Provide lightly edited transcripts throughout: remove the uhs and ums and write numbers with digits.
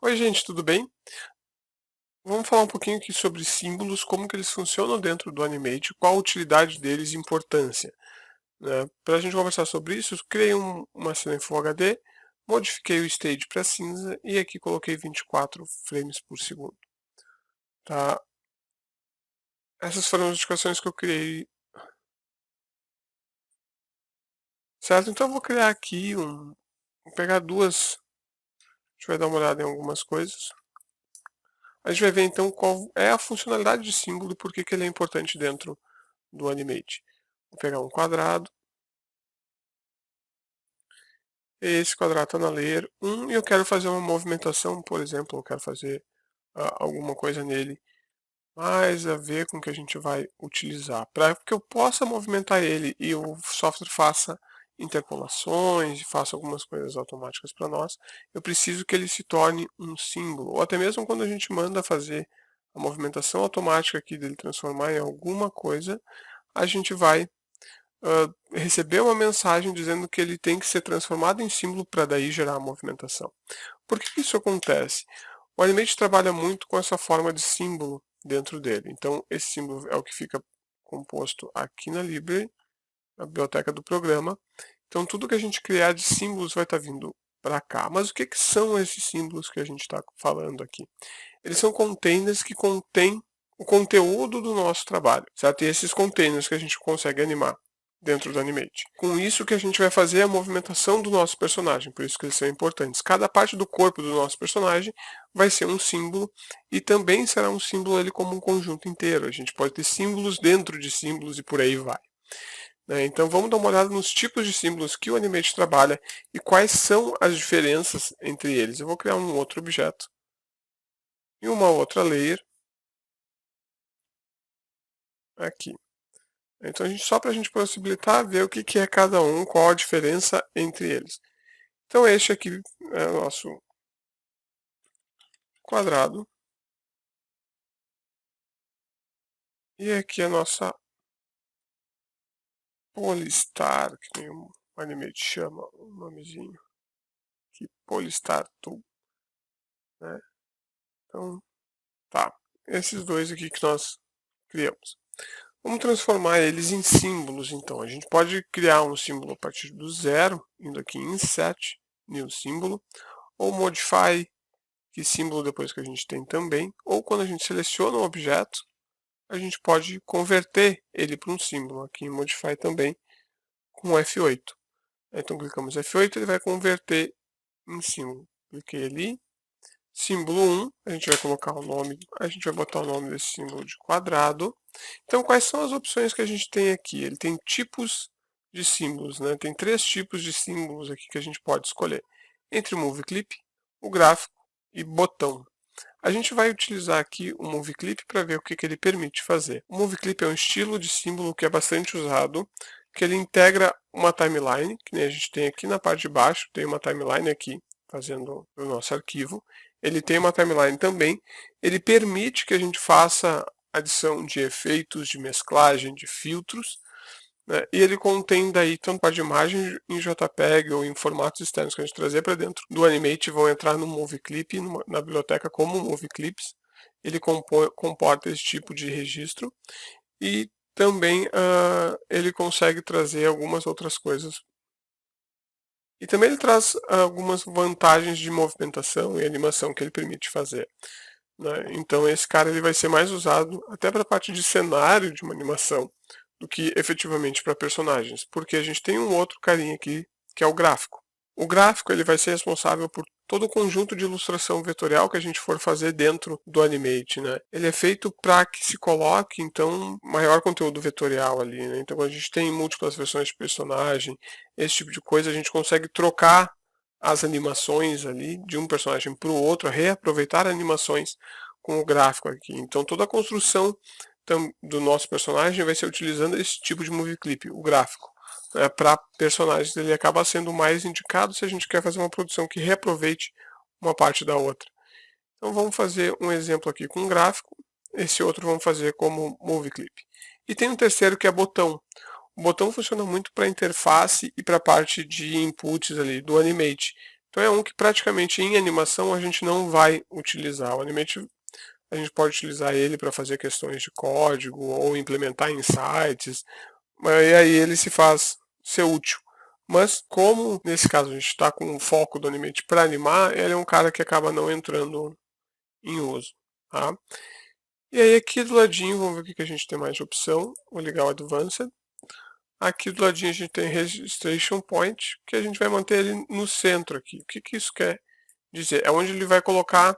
Oi gente, tudo bem? Vamos falar um pouquinho aqui sobre símbolos, como que eles funcionam dentro do Animate, qual a utilidade deles e importância, né? Para a gente conversar sobre isso, eu criei uma cena em Full HD, modifiquei o stage para cinza e aqui coloquei 24 frames por segundo. Tá? Essas foram as notificações que eu criei, certo? Então eu vou criar aqui vou pegar duas, a gente vai dar uma olhada em algumas coisas. A gente vai ver então qual é a funcionalidade de símbolo e por que ele é importante dentro do Animate. Vou pegar um quadrado. Esse quadrado está na layer 1 e eu quero fazer uma movimentação, por exemplo, eu quero fazer alguma coisa nele mais a ver com o que a gente vai utilizar. Para que eu possa movimentar ele e o software faça interpolações e faça algumas coisas automáticas para nós, eu preciso que ele se torne um símbolo. Ou até mesmo quando a gente manda fazer a movimentação automática aqui dele transformar em alguma coisa, a gente vai receber uma mensagem dizendo que ele tem que ser transformado em símbolo para daí gerar a movimentação. Por que isso acontece? O Animate trabalha muito com essa forma de símbolo dentro dele. Então, esse símbolo é o que fica composto aqui na library, na biblioteca do programa. Então, tudo que a gente criar de símbolos vai estar vindo para cá. Mas o que são esses símbolos que a gente está falando aqui? Eles são containers que contêm o conteúdo do nosso trabalho, certo? E esses containers que a gente consegue animar dentro do Animate. Com isso que a gente vai fazer a movimentação do nosso personagem, por isso que eles são importantes. Cada parte do corpo do nosso personagem vai ser um símbolo e também será um símbolo ele como um conjunto inteiro. A gente pode ter símbolos dentro de símbolos e por aí vai. Então vamos dar uma olhada nos tipos de símbolos que o Animate trabalha e quais são as diferenças entre eles. Eu vou criar um outro objeto e uma outra layer aqui. Então, só para a gente possibilitar ver o que é cada um, qual a diferença entre eles. Então, este aqui é o nosso quadrado. E aqui a nossa Polystar, que nem o Animate chama o nomezinho. Aqui, Polystar Tool. Né? Então, tá. Esses dois aqui que nós criamos. Vamos transformar eles em símbolos, então. A gente pode criar um símbolo a partir do zero, indo aqui em Insert, New Symbol, ou Modify, que símbolo depois que a gente tem também, ou quando a gente seleciona um objeto, a gente pode converter ele para um símbolo, aqui em Modify também, com F8. Então clicamos F8, ele vai converter em símbolo. Cliquei ali, símbolo 1, a gente vai colocar o nome, a gente vai botar o nome desse símbolo de quadrado. Então quais são as opções que a gente tem aqui? Ele tem tipos de símbolos, né? Tem 3 tipos de símbolos aqui que a gente pode escolher. Entre o Move Clip, o gráfico e botão. A gente vai utilizar aqui o Move Clip para ver o que ele permite fazer. O Move Clip é um estilo de símbolo que é bastante usado, que ele integra uma timeline, que nem a gente tem aqui na parte de baixo, tem uma timeline aqui, fazendo o nosso arquivo. Ele tem uma timeline também, ele permite que a gente faça adição de efeitos, de mesclagem, de filtros, né? E ele contém daí tanto parte de imagem em JPEG ou em formatos externos que a gente trazer para dentro do Animate vão entrar no Movie Clip, na biblioteca como Movie Clips. Ele comporta esse tipo de registro e também ele consegue trazer algumas outras coisas. E também ele traz algumas vantagens de movimentação e animação que ele permite fazer. Né? Então esse cara ele vai ser mais usado até para a parte de cenário de uma animação do que efetivamente para personagens, porque a gente tem um outro carinha aqui que é o gráfico. O gráfico ele vai ser responsável por todo o conjunto de ilustração vetorial que a gente for fazer dentro do Animate, né? Ele é feito para que se coloque então maior conteúdo vetorial ali, né? Então quando a gente tem múltiplas versões de personagem, esse tipo de coisa, a gente consegue trocar as animações ali de um personagem para o outro, reaproveitar animações com o gráfico aqui. Então toda a construção do nosso personagem vai ser utilizando esse tipo de movie clip, o gráfico. Para personagens ele acaba sendo mais indicado se a gente quer fazer uma produção que reaproveite uma parte da outra. Então vamos fazer um exemplo aqui com gráfico, esse outro vamos fazer como movie clip. E tem um terceiro que é botão. O botão funciona muito para a interface e para a parte de inputs ali do Animate. Então é um que praticamente em animação a gente não vai utilizar. O Animate a gente pode utilizar ele para fazer questões de código ou implementar insights, e aí ele se faz ser útil. Mas como nesse caso a gente está com o foco do Animate para animar, ele é um cara que acaba não entrando em uso. Tá? E aí aqui do ladinho, vamos ver o que a gente tem mais de opção. Vou ligar o Advanced. Aqui do ladinho a gente tem Registration Point, que a gente vai manter ele no centro aqui. O que isso quer dizer? É onde ele vai colocar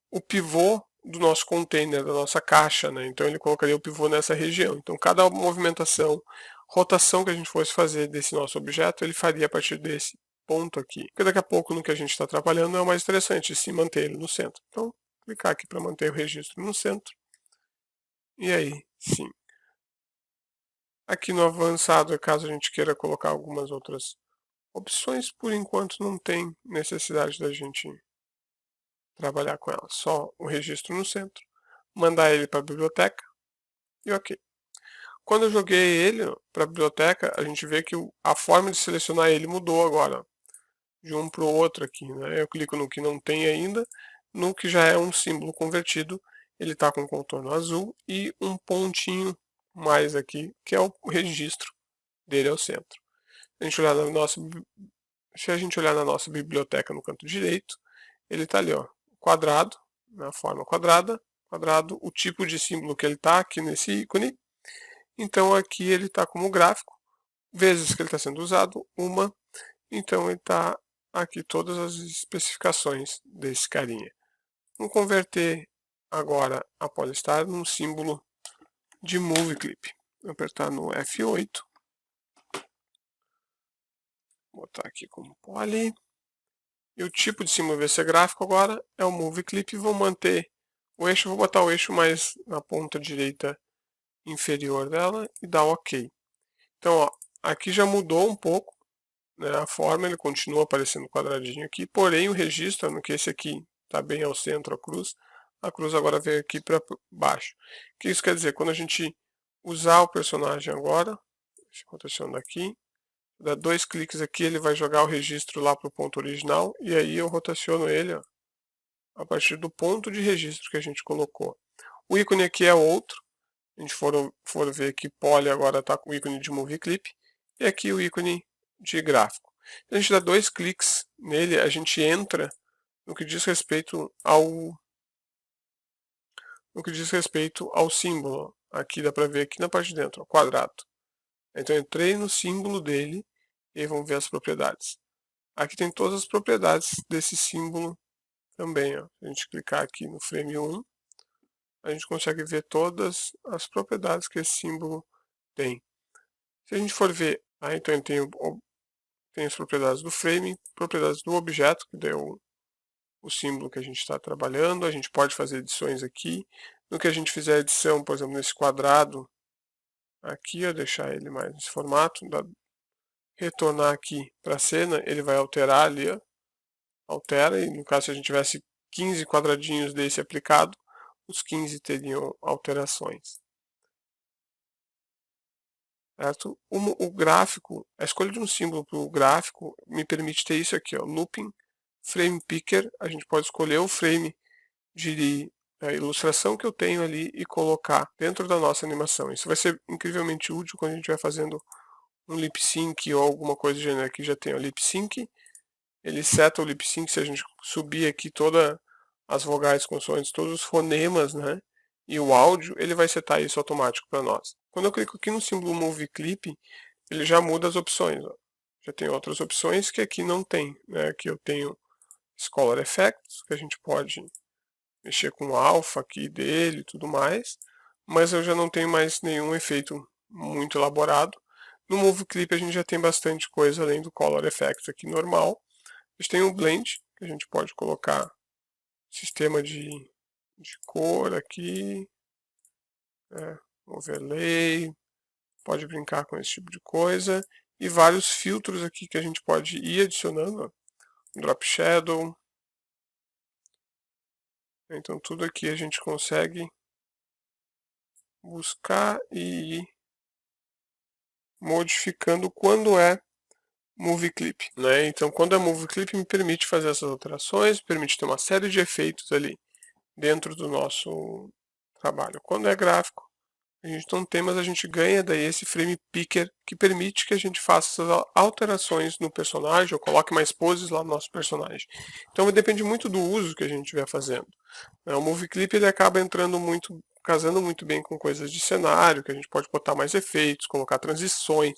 o pivô do nosso container, da nossa caixa, né? Então ele colocaria o pivô nessa região. Então cada movimentação, rotação que a gente fosse fazer desse nosso objeto, ele faria a partir desse ponto aqui. Porque daqui a pouco no que a gente está trabalhando é o mais interessante, sim manter ele no centro. Então clicar aqui para manter o registro no centro. E aí, sim. Aqui no avançado, caso a gente queira colocar algumas outras opções, por enquanto não tem necessidade da gente trabalhar com ela. Só o registro no centro, mandar ele para a biblioteca e ok. Quando eu joguei ele para a biblioteca, a gente vê que a forma de selecionar ele mudou agora, de um para o outro aqui. Né? Eu clico no que não tem ainda, no que já é um símbolo convertido, ele está com contorno azul e um pontinho mais aqui, que é o registro dele ao centro. Se a gente olhar na nossa biblioteca no canto direito, ele está ali, ó, quadrado, na forma quadrada, quadrado, o tipo de símbolo que ele está aqui nesse ícone. Então aqui ele está como gráfico, vezes que ele está sendo usado, uma. Então ele está aqui todas as especificações desse carinha. Vamos converter agora a Polystar num símbolo de Movie Clip. Vou apertar no F8. Vou botar aqui como Poly. E o tipo de símbolo vai ser gráfico agora é o Movie Clip. Vou manter o eixo, vou botar o eixo mais na ponta direita inferior dela e dar OK. Então, ó, aqui já mudou um pouco, né, a forma, ele continua aparecendo quadradinho aqui, porém o registro, no que esse aqui está bem ao centro, a cruz agora veio aqui para baixo. O que isso quer dizer? Quando a gente usar o personagem agora, rotacionando aqui, dá 2 cliques aqui, ele vai jogar o registro lá para o ponto original, e aí eu rotaciono ele, ó, a partir do ponto de registro que a gente colocou. O ícone aqui é outro, a gente for ver que Poly agora está com o ícone de Movie Clip, e aqui o ícone de gráfico. A gente dá 2 cliques nele, a gente entra no que diz respeito ao símbolo. Aqui dá para ver aqui na parte de dentro, ó, quadrado. Então eu entrei no símbolo dele e aí vamos ver as propriedades. Aqui tem todas as propriedades desse símbolo também. Ó. Se a gente clicar aqui no frame 1, a gente consegue ver todas as propriedades que esse símbolo tem. Se a gente for ver, então ele tem as propriedades do frame, propriedades do objeto, que deu o símbolo que a gente está trabalhando. A gente pode fazer edições aqui. No que a gente fizer edição, por exemplo, nesse quadrado, aqui, eu deixar ele mais nesse formato, retornar aqui para a cena, ele vai alterar ali, ó, altera, e no caso se a gente tivesse 15 quadradinhos desse aplicado, os 15 teriam alterações. Certo? O gráfico, a escolha de um símbolo para o gráfico me permite ter isso aqui, ó, Looping Frame Picker. A gente pode escolher o frame de ilustração que eu tenho ali e colocar dentro da nossa animação. Isso vai ser incrivelmente útil quando a gente vai fazendo um lip sync ou alguma coisa do gênero. Aqui já tem o lip sync, ele seta o lip sync se a gente subir aqui todas as vogais, consoantes, todos os fonemas, né? E o áudio, ele vai setar isso automático para nós. Quando eu clico aqui no símbolo Movie Clip, ele já muda as opções. Ó. Já tem outras opções que aqui não tem. Né? Aqui eu tenho Color Effects, que a gente pode mexer com o alfa aqui dele e tudo mais. Mas eu já não tenho mais nenhum efeito muito elaborado. No Movie Clip a gente já tem bastante coisa além do Color Effects aqui normal. A gente tem o Blend, que a gente pode colocar sistema de cor aqui, overlay, pode brincar com esse tipo de coisa, e vários filtros aqui que a gente pode ir adicionando, ó, drop shadow, então tudo aqui a gente consegue buscar e ir modificando quando é Movie Clip, né? Então, quando é Movie Clip, me permite fazer essas alterações, permite ter uma série de efeitos ali dentro do nosso trabalho. Quando é gráfico, a gente não tem, mas a gente ganha daí esse frame picker que permite que a gente faça essas alterações no personagem ou coloque mais poses lá no nosso personagem. Então depende muito do uso que a gente estiver fazendo. O Movie Clip ele acaba entrando muito, casando muito bem com coisas de cenário, que a gente pode botar mais efeitos, colocar transições,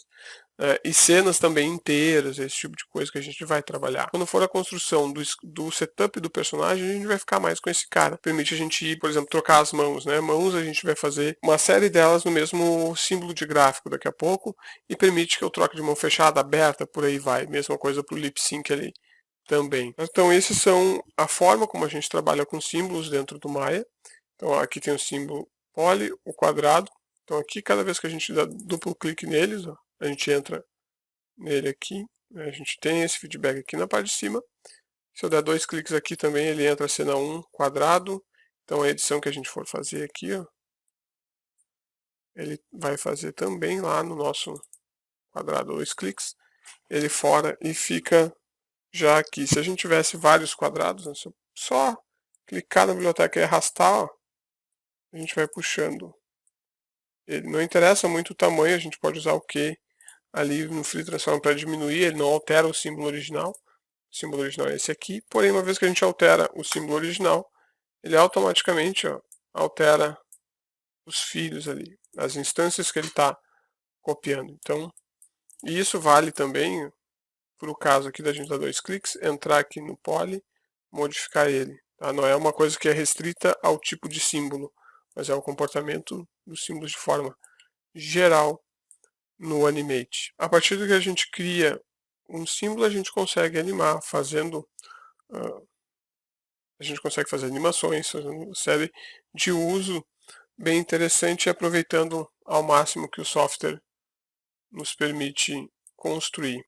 e cenas também inteiras, esse tipo de coisa que a gente vai trabalhar. Quando for a construção do setup do personagem, a gente vai ficar mais com esse cara. Permite a gente ir, por exemplo, trocar as mãos, né? Mãos a gente vai fazer uma série delas no mesmo símbolo de gráfico daqui a pouco e permite que eu troque de mão fechada, aberta, por aí vai. Mesma coisa para o lip sync ali também. Então esses são a forma como a gente trabalha com símbolos dentro do Maya. Então aqui tem o símbolo poly, o quadrado. Então aqui cada vez que a gente dá duplo clique neles, ó, a gente entra nele aqui, a gente tem esse feedback aqui na parte de cima. Se eu der 2 cliques aqui também, ele entra a cena 1 quadrado. Então a edição que a gente for fazer aqui, ó, ele vai fazer também lá no nosso quadrado 2 cliques, ele fora e fica já aqui. Se a gente tivesse vários quadrados, né, se eu só clicar na biblioteca e arrastar, ó, a gente vai puxando. Ele não interessa muito o tamanho, a gente pode usar o Q ali no Free Transform para diminuir, ele não altera o símbolo original. O símbolo original é esse aqui, porém uma vez que a gente altera o símbolo original, ele automaticamente, ó, altera os filhos ali, as instâncias que ele está copiando. Então, e isso vale também para o caso aqui da gente dar 2 cliques, entrar aqui no poly, modificar ele. Tá? Não é uma coisa que é restrita ao tipo de símbolo, mas é o comportamento dos símbolos de forma geral no Animate. A partir do que a gente cria um símbolo, a gente consegue animar fazendo a gente consegue fazer animações, fazendo uma série de uso bem interessante, aproveitando ao máximo que o software nos permite construir.